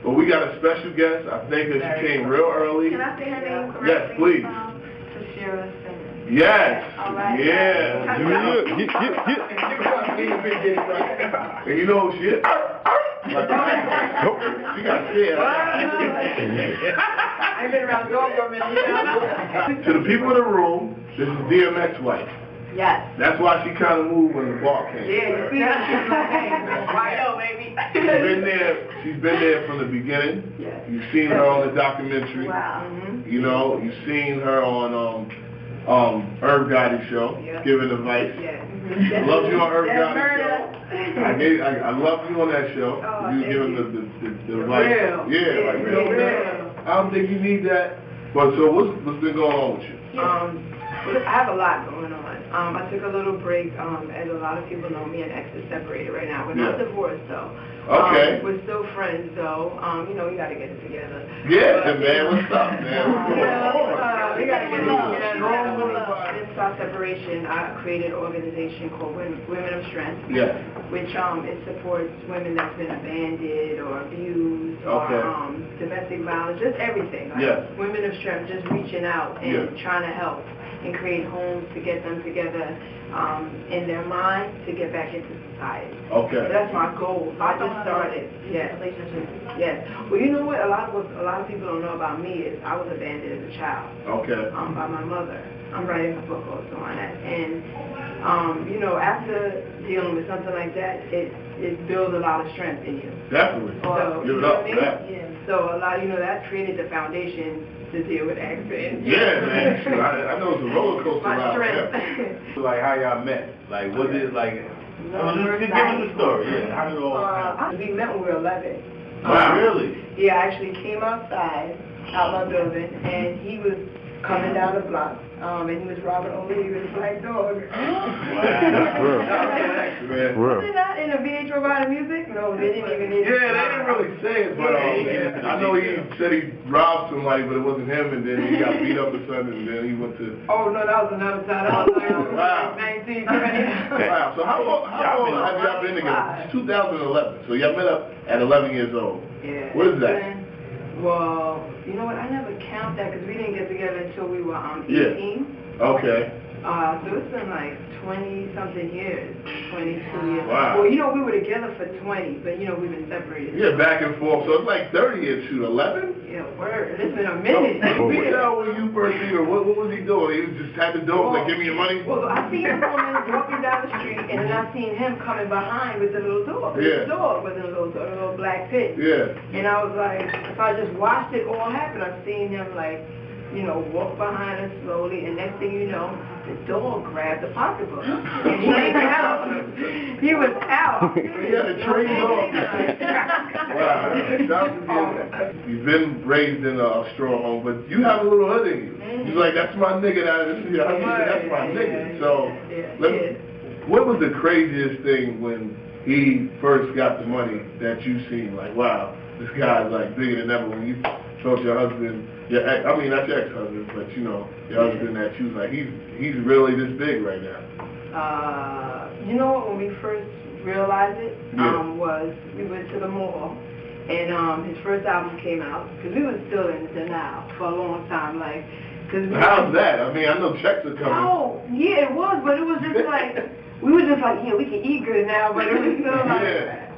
But we got a special guest. I think that she came real early. Can I say her name correctly? Yes, please. Tashera Simmons. Yes. All right. Yeah. And you know who she is? She got scared. I ain't been around dog for a minute. To the people in the room, this is DMX's wife. Yes. That's why she kind of moved when the ball came. Yeah, you see that? Why yo, baby? She's been there from the beginning. Yes. You've seen her on the documentary. Wow. You know, you've seen her on Herb Gotti's show, giving advice. Yeah. I love you on Herb Gotti's show. I love you on that show. Oh, you giving the advice. Real. Yeah, like real. I don't think you need that. But so what's been going on with you? I have a lot going on. I took a little break. As a lot of people know, me and ex is separated right now. We're not divorced though. Okay. We're still friends though. You know, you gotta get it together. Yeah, man. What's up, man? We gotta get it together. Since our separation, I created an organization called Women of Strength. Yeah. Which it supports women that's been abandoned or abused or domestic violence, just everything. Like Women of Strength, just reaching out and trying to help and create homes to get them together in their mind to get back into society. Okay. So that's my goal. So I just started. Yes. Yes. Well, you know what? A lot of people don't know about me is I was abandoned as a child. Okay. By my mother. I'm writing a book also on that. And you know, after dealing with something like that, it builds a lot of strength in you. Definitely. So, give it up for that. Yeah. So a lot, that created the foundation to deal with accidents. Yeah, man. I know it's a roller coaster My strength. Like how y'all met? Like, was it like? Just give us the story. Yeah. How did it all happen? We met when we were 11. Wow. Really? Yeah, I actually came outside, out my building, and he was coming down the block, and he was robbing old lady with a black dog. Was it not in the VH Robotic Music? No, they didn't even need it. Yeah, they didn't really say it, but I know he said he robbed somebody, but it wasn't him, and then he got beat up or something, and then he went to... Oh, no, that was another time. That was like 19, 20. Wow, so how long have y'all been together? It's 2011, so y'all met up at 11 years old. Yeah. What is that? Well, you know what? I never count that because we didn't get together until we were 18. Yeah. Okay. So it's been like 20-something years, 22 years. Wow. Well, we were together for 20, but we've been separated. Yeah, back and forth. So it's like 30 years, 11? Yeah, word. It's been a minute. When you first see her, what was he doing? He was just had the door, like, give me your money? Well, I seen a woman walking down the street, and then I seen him coming behind with the little dog. Yeah. The dog with a little black pit. Yeah. And I was like, so I just watched it all happen. I seen him like, walk behind her slowly, and next thing you know, the dog grabbed the pocketbook. And he was out. He was out. He had a trained dog. Wow. You've been raised in a strong home, but you have a little hood in you. You're like, that's my nigga. That's my nigga. So, what was the craziest thing when he first got the money that you seen? Like, wow, this guy's like bigger than ever. When you told your husband, not your ex-husband, but your husband that you was like, he's really this big right now. You know what? When we first realized it, was we went to the mall, and his first album came out because we were still in denial for a long time, like. How's that? I mean, I know checks are coming. Oh, yeah, it was, but it was just like we were just like, we can eat good now, but it was still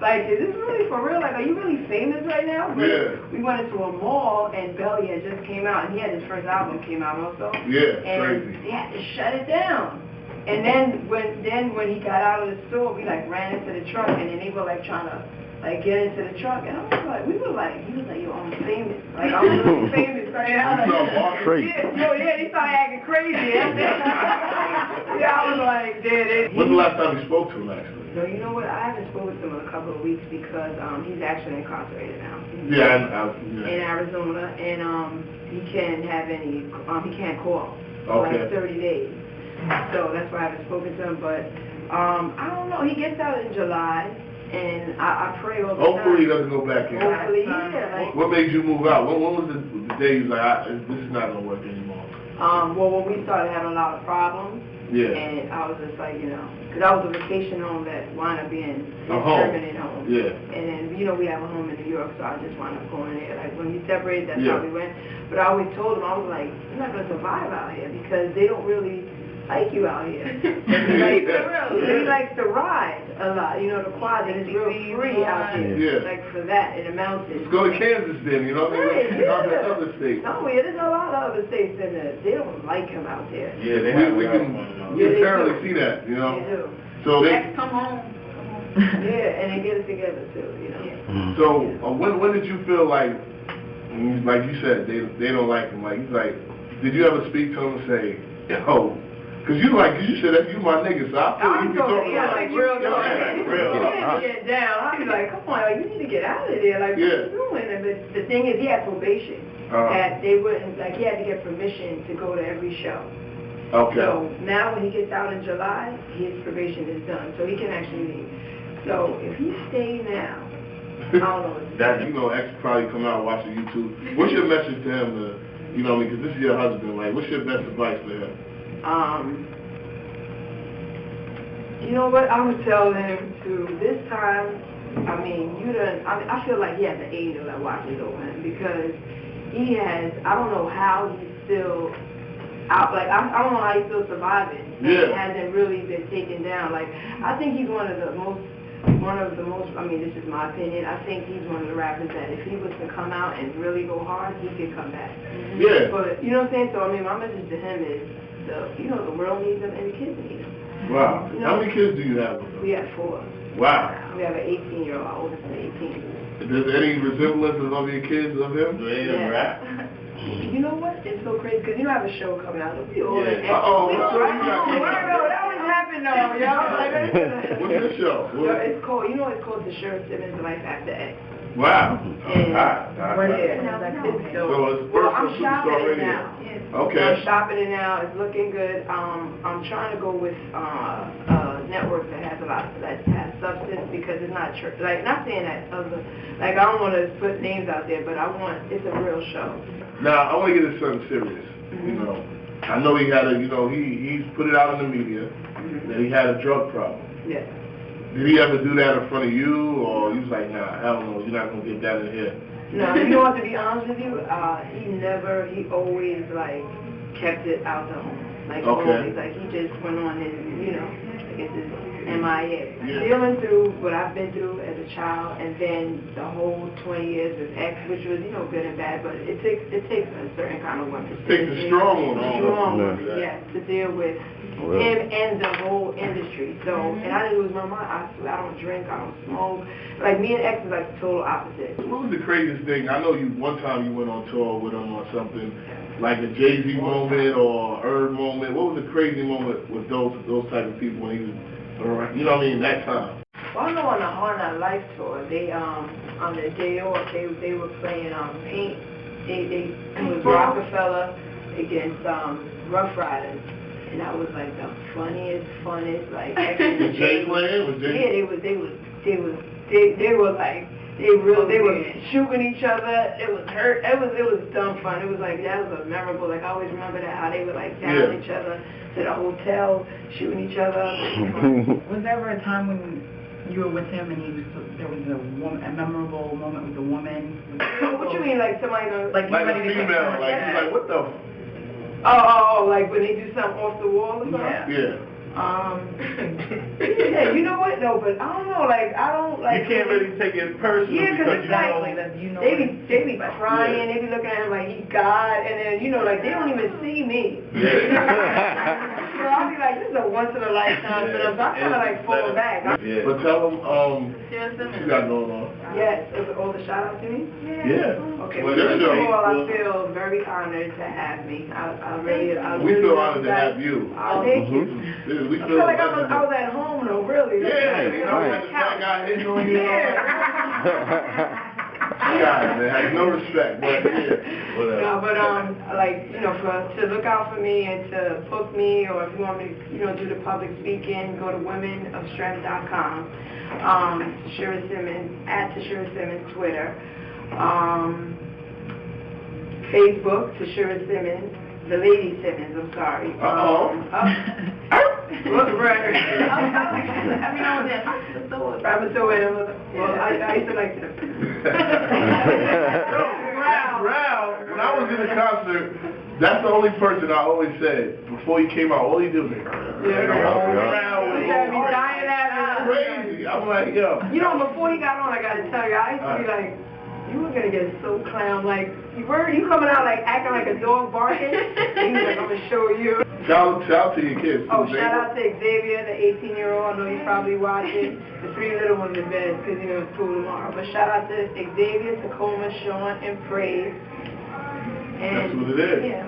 like, is this really for real? Like, are you really famous right now? But we went into a mall, and Belly had just came out, and he had his first album came out also. Yeah, and crazy. They had to shut it down. And then when he got out of the store, we like ran into the truck, and then they were like trying to like get into the truck, and I was like, he was like, yo, I'm famous. Like, I'm really famous right now. They started acting crazy. I was like, When's the last time you spoke to him, actually? No, you know what? I haven't spoken to him in a couple of weeks because he's actually incarcerated now. In Arizona, and he can't call for like 30 days. So that's why I haven't spoken to him. But I don't know. He gets out in July. And I pray all the time. Hopefully he doesn't go back in. Hopefully, yeah. What made you move out? What was the day you was like, this is not going to work anymore? Well, when we started having a lot of problems, Yeah. And I was just like, you know, because I was a vacation home that wound up being a permanent home. Yeah. And then, you know, we have a home in New York, so I just wound up going there. Like, when we separated, that's how we went. But I always told him, I was like, you're not going to survive out here because they don't really like you out here. He likes to ride a lot. You know, the quad is real free out here. Yeah. Like for that, in the mountains. Let's go to Kansas then, you know what I mean? Other states. No, there's a lot of other states in there. They don't like him out there. Yeah, we can apparently see that, you know? They do. So come home. Yeah, and they get it together too, you know? Yeah. So when did you feel like you said, they don't like him? Like, he's like, did you ever speak to him and say, yo, because you said that you my nigga, so I feel you be talking like real talk. Get down. I'd be like, come on, like, you need to get out of there. Like, what are you doing? But the thing is, he had probation. That they wouldn't, like, he had to get permission to go to every show. Okay. So now when he gets out in July, his probation is done, so he can actually leave. So if he stay now, I don't know what to that, you know, X probably come out watching YouTube. What's your message to him? You know what I mean? Because this is your husband. Like, what's your best advice for him? You know what? I would tell him to this time. I mean, I feel like he has an angel that watches over him because he has. I don't know how he's still out. Like I don't know how he's still surviving. Yeah. He hasn't really been taken down. Like I think he's one of the most. I mean, this is my opinion. I think he's one of the rappers that if he was to come out and really go hard, he could come back. Yeah. But you know what I'm saying? So I mean, my message to him is. The world needs them and the kids need them. Wow. You know, how many kids do you have? We have 4. Wow. We have an 18-year-old, our oldest is 18. Does any resemblance of your kids of him? Do any of them rap? You know what? It's so crazy because you know I have a show coming out. It'll be all what show you got coming out? That was happening though, yo. What's your show? It's called Tashera Simmons, Life After X. Wow. So I'm shopping it now. Okay. I'm shopping it now. It's looking good. I'm trying to go with a network that has substance because it's not church. Like not saying that I don't want to put names out there, but it's a real show. Now I want to get into something serious. You know, I know he had he's put it out in the media that he had a drug problem. Yeah. Did he ever do that in front of you, or you was like, nah, hell no, you're not gonna get that in here? No, you know what? To be honest with you, he always like kept it out the home. Like always, like he just went on his, I guess his MIA. Dealing through what I've been through as a child, and then the whole 20 years with X, which was good and bad, but it takes a certain kind of woman. It takes a strong one. Yes, to deal with him and the whole industry. So, and I didn't lose my mind. I swear, I don't drink, I don't smoke. Like me and X is like the total opposite. What was the craziest thing? I know one time you went on tour with him or something, like a Jay-Z moment or Herb moment. What was the crazy moment with those type of people when he was around? You know what I mean? That time. Well, I know on the Hard Knock Life tour, they on the day off, they were playing Paint. It was Rockefeller against Rough Riders. And that was like the funniest, like Was Jay playing? Yeah, they were shooting each other. It was hurt. It was dumb fun. It was like that was a memorable. Like I always remember that how they would like down each other to the hotel, shooting each other. Was there ever a time when you were with him and there was a memorable moment with a woman? What you mean, like somebody like a female? Like he's like, what the? Oh, like when they do something off the wall or something? Yeah. Yeah, you know what? No, but I don't know. Like I don't like. You can't really take it personally. Yeah, because it's like they be crying. Yeah. They be looking at him like he's God, and then like they don't even see me. Yeah. So I'll be like, this is a once in a lifetime for them. So I kind of like fall back. Yeah. But tell them what you got going on. Yes, all the shout out to me. Yeah. Okay. Well, first of all, I feel very honored to have me. We feel honored to have you. Oh, thank you. We feel like I was at home though, really. Yeah, you know, the fat guy hitting on you. Yeah, man, has no respect, but yeah, whatever. No, but to look out for me and to book me, or if you want me to, do the public speaking, go to womenofstrength.com. Tashera Simmons @Tashera Simmons, Twitter, Facebook Tashera Simmons, the lady Simmons, I'm sorry. Uh-oh. Right. I mean, I was at Papa Soul. Well, I used to like them. Brown, when I was in the concert, that's the only person I always said, before he came out, all he did was like, Brown was dying laughing. crazy. I'm like, yo. You know, before he got on, I got to tell you, I used to be like, you were going to get so clown, like, you coming out like acting like a dog barking, and he's like, I'm going to show you. Shout out to your kids. Oh, shout out to Xavier, the 18-year-old. I know he's probably watching. The 3 little ones in bed because, you know, it's school tomorrow. But shout out to Xavier, Tacoma, Sean, and Praise. And that's what it is. Yeah,